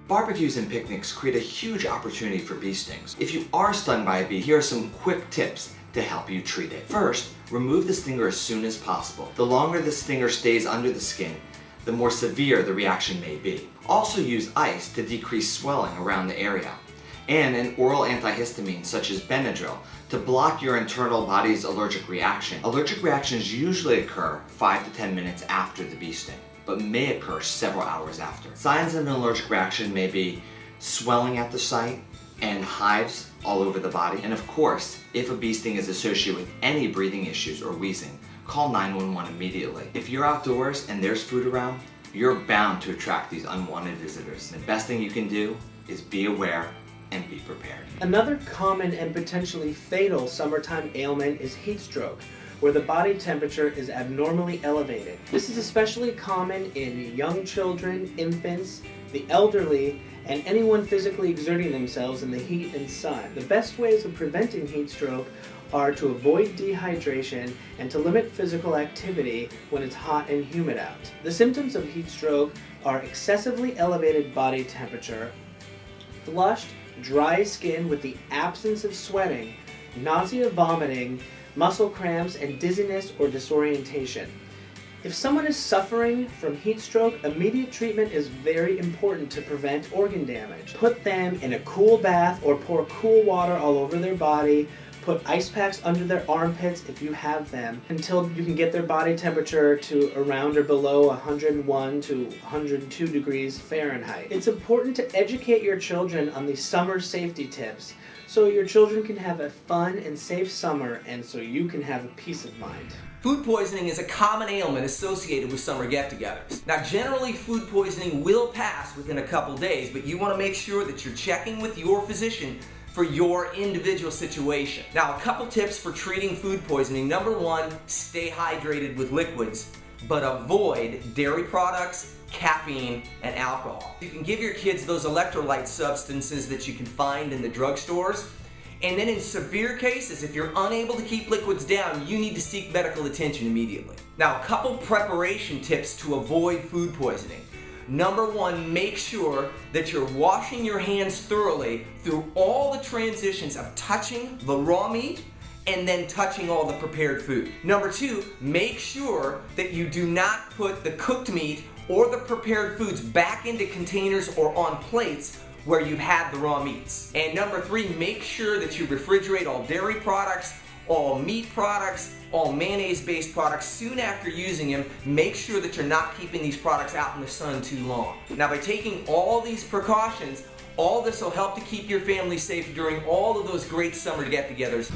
Barbecues and picnics create a huge opportunity for bee stings. If you are stung by a bee, here are some quick tips to help you treat it. First, remove the stinger as soon as possible. The longer the stinger stays under the skin, the more severe the reaction may be. Also use ice to decrease swelling around the area, and an oral antihistamine such as Benadryl to block your internal body's allergic reaction. Allergic reactions usually occur 5 to 10 minutes after the bee sting, but may occur several hours after. Signs of an allergic reaction may be swelling at the site and hives all over the body. And of course, if a bee sting is associated with any breathing issues or wheezing, call 911 immediately. If you're outdoors and there's food around, you're bound to attract these unwanted visitors. The best thing you can do is be aware and be prepared. Another common and potentially fatal summertime ailment is heat stroke, where the body temperature is abnormally elevated. This is especially common in young children, infants, the elderly, and anyone physically exerting themselves in the heat and sun. The best ways of preventing heat stroke are to avoid dehydration and to limit physical activity when it's hot and humid out. The symptoms of heat stroke are excessively elevated body temperature, flushed, dry skin with the absence of sweating, nausea, vomiting, muscle cramps, and dizziness or disorientation. If someone is suffering from heat stroke, immediate treatment is very important to prevent organ damage. Put them in a cool bath or pour cool water all over their body. Put ice packs under their armpits if you have them until you can get their body temperature to around or below 101 to 102 degrees Fahrenheit. It's important to educate your children on these summer safety tips so your children can have a fun and safe summer and so you can have a peace of mind. Food poisoning is a common ailment associated with summer get-togethers. Now, generally, food poisoning will pass within a couple days, but you want to make sure that you're checking with your physician for your individual situation. Now, a couple tips for treating food poisoning. Number one, stay hydrated with liquids, but avoid dairy products, caffeine, and alcohol. You can give your kids those electrolyte substances that you can find in the drugstores. And then in severe cases, if you're unable to keep liquids down, you need to seek medical attention immediately. Now, a couple preparation tips to avoid food poisoning. Number one, make sure that you're washing your hands thoroughly through all the transitions of touching the raw meat and then touching all the prepared food. Number two, make sure that you do not put the cooked meat or the prepared foods back into containers or on plates where you had the raw meats. And number three, make sure that you refrigerate all dairy products, all meat products, all mayonnaise-based products soon after using them. Make sure that you're not keeping these products out in the sun too long. Now, by taking all these precautions, all this will help to keep your family safe during all of those great summer get-togethers.